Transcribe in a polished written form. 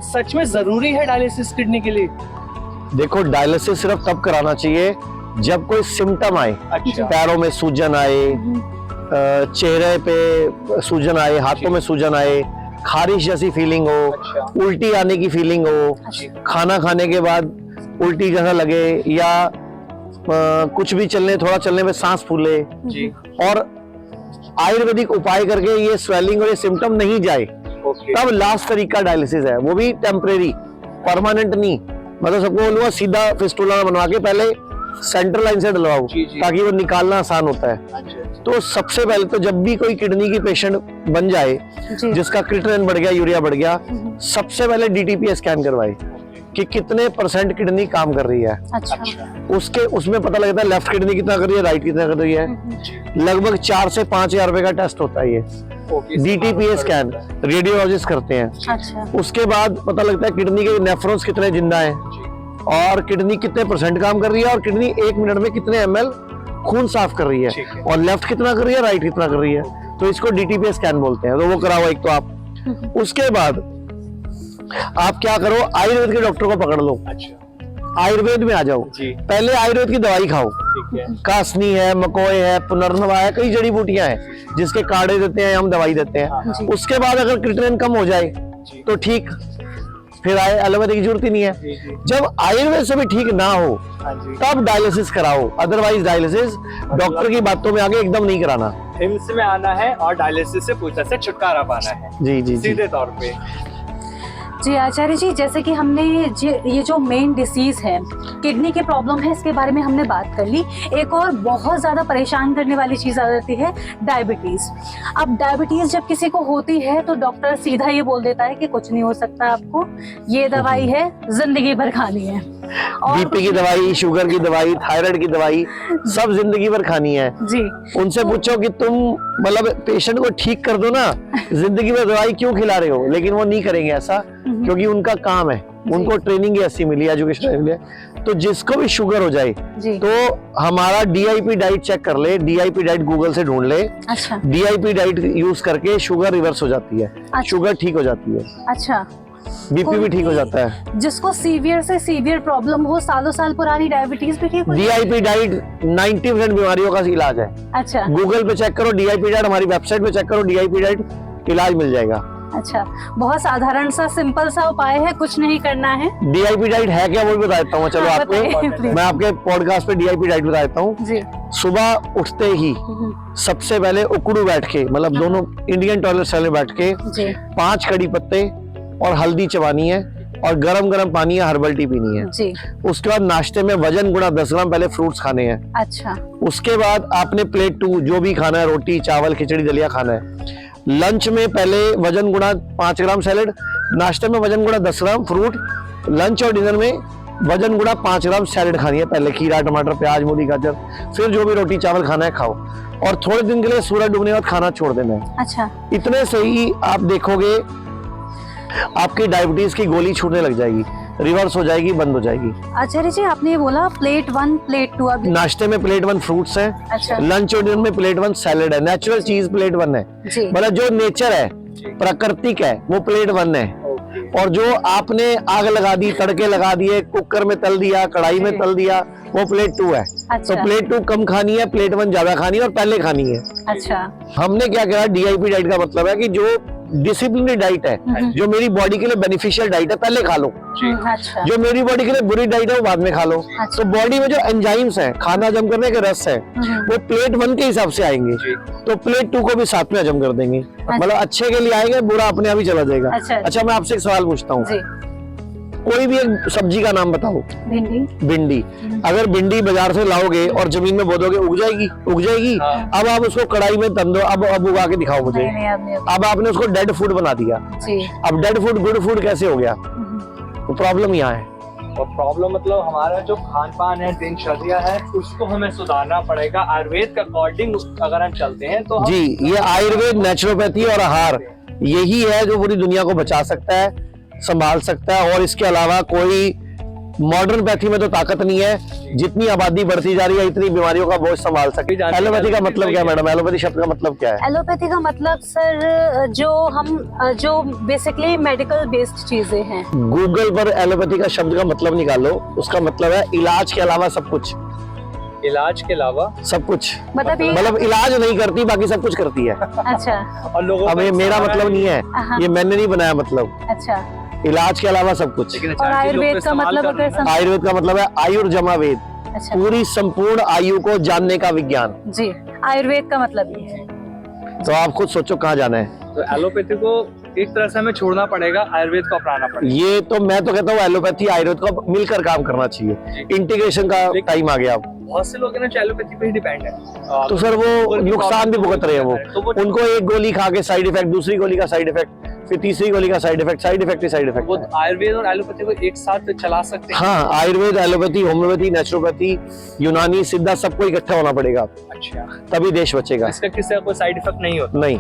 सच में जरूरी है डायलिसिस किडनी के लिए? देखो, डायलिसिस सिर्फ तब कराना चाहिए जब कोई सिम्टम आए। अच्छा। पैरों में सूजन आए, चेहरे पे सूजन आए, हाथों में सूजन आए, खारिश जैसी फीलिंग हो, अच्छा। उल्टी आने की फीलिंग हो, खाना खाने के बाद उल्टी जैसा लगे, या कुछ भी थोड़ा चलने में सांस फूले, जी। और आयुर्वेदिक उपाय करके ये स्वेलिंग और ये सिम्टम नहीं जाए, तब लास्ट तरीका डायलिसिस है। वो भी टेम्परेरी, परमानेंट नहीं। मतलब सबको बोलूंगा सीधा फिस्टुला बनवा के पहले सेंट्रल लाइन से डलवाओ, ताकि वो निकालना आसान होता है। तो सबसे पहले तो जब भी कोई किडनी की पेशेंट बन जाए जिसका क्रिएटिनिन बढ़ गया, यूरिया बढ़ गया, सबसे पहले डीटीपी स्कैन करवाए कि कितने % किडनी काम कर रही है। अच्छा। उसमें पता लगता है लेफ्ट किडनी कितना कर रही है, राइट कितना कर रही है। लगभग 4 से 5 हजार रुपए का टेस्ट होता है ये। डीटीपी स्कैन रेडियोलॉजिस्ट करते हैं। अच्छा। उसके बाद पता लगता है किडनी के नेफ्रॉन्स कितने जिंदा हैं, और किडनी कितने % काम कर रही है, और किडनी 1 मिनट में कितने ml खून साफ कर रही है, और लेफ्ट कितना कर रही है, राइट कितना कर रही है। तो इसको डीटीपी स्कैन बोलते हैं। तो वो कराओ एक तो आप। उसके बाद आप क्या करो, आयुर्वेद के डॉक्टर को पकड़ लो। अच्छा। आयुर्वेद में आ जाओ। पहले आयुर्वेद की दवाई खाओ। कासनी है, मकोए है, पुनर्नवा है, कई जड़ी बूटियां हैं जिसके काढ़े देते हैं, हम दवाई देते हैं। उसके बाद अगर क्रिएटिनिन कम हो जाए तो ठीक, फिर एलोपैथी की जरूरत ही नहीं है। जब आयुर्वेद से भी ठीक ना हो तब डायलिसिस कराओ। अदरवाइज डायलिसिस डॉक्टर की बातों में आगे एकदम नहीं कराना। हिम्स में आना है और डायलिसिस से पूछा से छुटकारा पाना है। जी जी, सीधे तौर पे। जी आचार्य जी, जैसे कि हमने ये जो मेन डिसीज है, किडनी की प्रॉब्लम है, इसके बारे में हमने बात कर ली। एक और बहुत ज़्यादा परेशान करने वाली चीज़ आ जाती है डायबिटीज़। अब डायबिटीज़ जब किसी को होती है तो डॉक्टर सीधा ये बोल देता है कि कुछ नहीं हो सकता, आपको ये दवाई है, जिंदगी भर खानी है। बीपी की दवाई, शुगर की दवाई, थायराइड की दवाई, सब जिंदगी भर खानी है। जी। उनसे पूछो कि तुम मतलब पेशेंट को ठीक कर दो ना, जिंदगी भर दवाई क्यों खिला रहे हो? लेकिन वो नहीं करेंगे ऐसा, क्योंकि उनका काम है, उनको ट्रेनिंग ऐसी मिली, एजुकेशन मिली है। तो जिसको भी शुगर हो जाए तो हमारा डीआईपी डाइट चेक कर ले। डीआईपी डाइट गूगल से ढूंढ ले। अच्छा। डीआईपी डाइट यूज करके शुगर रिवर्स हो जाती है। अच्छा। शुगर ठीक हो जाती है। अच्छा। बीपी भी ठीक हो जाता है। जिसको सीवियर से सीवियर प्रॉब्लम हो, सालों साल पुरानी डायबिटीज भी ठीक हो। डीआईपी डाइट 90% बीमारियों का इलाज है। अच्छा। गूगल पे चेक करो डीआईपी डाइट, हमारी वेबसाइट पे चेक करो डीआईपी डाइट, इलाज मिल जाएगा। अच्छा, बहुत साधारण सा सिंपल सा उपाय है, कुछ नहीं करना है। डीआईपी डाइट है क्या वो भी बता देता हूँ। चलो आपको मैं आपके पॉडकास्ट पे डीआईपी डाइट बता देता हूँ। सुबह उठते ही सबसे पहले उकड़ू बैठ के, मतलब दोनों इंडियन टॉयलेट स्टाइल में बैठ के 5 कड़ी पत्ते और हल्दी चबानी है, और गरम गरम पानी या हर्बल टी पीनी है। जी। उसके बाद नाश्ते में वजन गुणा 10 ग्राम पहले फ्रूट्स खाने हैं। अच्छा। उसके बाद आपने प्लेट 2 जो भी खाना है, रोटी चावल खिचड़ी दलिया खाना है। लंच में पहले वजन गुणा 5 ग्राम सैलेड, नाश्ते में वजन गुणा 10 ग्राम फ्रूट, लंच और डिनर में वजन गुणा 5 ग्राम सैलेड खानी है। पहले खीरा टमाटर प्याज मूली गाजर, फिर जो भी रोटी चावल खाना है खाओ, और थोड़े दिन के लिए सूरज डूबने के बाद खाना छोड़ देना है। अच्छा। इतने से ही आप देखोगे आपकी डायबिटीज की गोली छूटने लग जाएगी, रिवर्स हो जाएगी, बंद हो जाएगी। आचार्य जी, आपने ये बोला प्लेट 1 प्लेट 2, अभी नाश्ते में प्लेट 1 फ्रूट्स है। अच्छा। लंच और डिनर में प्लेट 1 सैलेड है। नेचुरल चीज प्लेट 1 है, मतलब जो नेचर है, प्राकृतिक है, वो प्लेट 1 है। और जो आपने आग लगा दी, तड़के लगा दिए, कुकर में तल दिया, कढ़ाई में तल दिया, वो प्लेट 2 है। अच्छा। तो प्लेट 2 कम खानी है, प्लेट 1 ज्यादा खानी है, और पहले खानी है। अच्छा। हमने क्या किया, डीआईपी डाइट का मतलब है कि जो डिसिप्लिनरी डाइट है, जो मेरी बॉडी के लिए बेनिफिशियल डाइट है, पहले खा लो। अच्छा। जो मेरी बॉडी के लिए बुरी डाइट है वो बाद में खा लो। अच्छा। तो बॉडी में जो एंजाइम्स हैं, खाना हजम करने के रस है, वो प्लेट 1 के हिसाब से आएंगे, तो प्लेट 2 को भी साथ में हजम कर देंगे। मतलब अच्छे के लिए आएंगे, बुरा अपने आप ही चला जाएगा। अच्छा, मैं आपसे एक सवाल पूछता हूँ, कोई भी एक सब्जी का नाम बताओ। भिंडी। भिंडी। अगर भिंडी बाजार से लाओगे और जमीन में बो दोगे, उग जाएगी? उग जाएगी। अब आप उसको कढ़ाई में तल दो, अब उगा के दिखाओ मुझे। अब आपने उसको डेड फूड बना दिया। अब डेड फूड गुड फूड कैसे हो गया? तो प्रॉब्लम यहाँ है। और प्रॉब्लम मतलब हमारा जो खान पान है, दिनचर्या है, उसको हमें सुधारना पड़ेगा। आयुर्वेद के अकॉर्डिंग अगर हम चलते हैं तो जी, ये आयुर्वेद, नेचुरोपैथी और आहार यही है जो पूरी दुनिया को बचा सकता है, संभाल सकता है। और इसके अलावा कोई मॉडर्न पैथी में तो ताकत नहीं है, जितनी आबादी बढ़ती जा रही है इतनी बीमारियों का बोझ संभाल सकती है। एलोपैथी का मतलब क्या है मैडम? एलोपैथी शब्द का मतलब क्या है? एलोपैथी का मतलब सर जो बेसिकली मेडिकल बेस्ड चीजें हैं। गूगल पर एलोपैथी का शब्द का मतलब निकालो, उसका मतलब है इलाज के अलावा सब कुछ। इलाज के अलावा सब कुछ मतलब इलाज नहीं करती, बाकी सब कुछ करती है। अच्छा। और लोगों अब ये मेरा मतलब नहीं है, ये मैंने नहीं बनाया मतलब। अच्छा। इलाज के अलावा सब कुछ। और आयुर्वेद का मतलब अगर आयुर्वेद का मतलब है आयुर्जमा वेद, अच्छा, पूरी संपूर्ण आयु को जानने का विज्ञान। जी, आयुर्वेद का मतलब ये है। तो आप खुद सोचो कहाँ जाना है। तो एलोपैथी को एक तरह से हमें छोड़ना पड़ेगा, आयुर्वेद को अपनाना पड़ेगा। ये तो मैं तो कहता हूँ एलोपैथी आयुर्वेद को मिलकर काम करना चाहिए, इंटीग्रेशन का टाइम आ गया अब। बहुत से लोग हैं ना जो एलोपैथी पे ही डिपेंड है, तो सर वो नुकसान भी भुगत रहे हैं तो वो, उनको एक गोली खा के साइड इफेक्ट, दूसरी गोली का साइड इफेक्ट, फिर तीसरी गोली का साइड इफेक्ट, साइड इफेक्ट ही साइड इफेक्ट। वो आयुर्वेद और एलोपैथी को एक साथ चला सकते हैं। हाँ, आयुर्वेद, एलोपैथी, होम्योपैथी, नेचुरोपैथी, यूनानी, सिद्धा सबको इकट्ठा होना पड़ेगा, अच्छा, तभी देश बचेगा। इसका किसी का कोई साइड इफेक्ट नहीं होता। नहीं।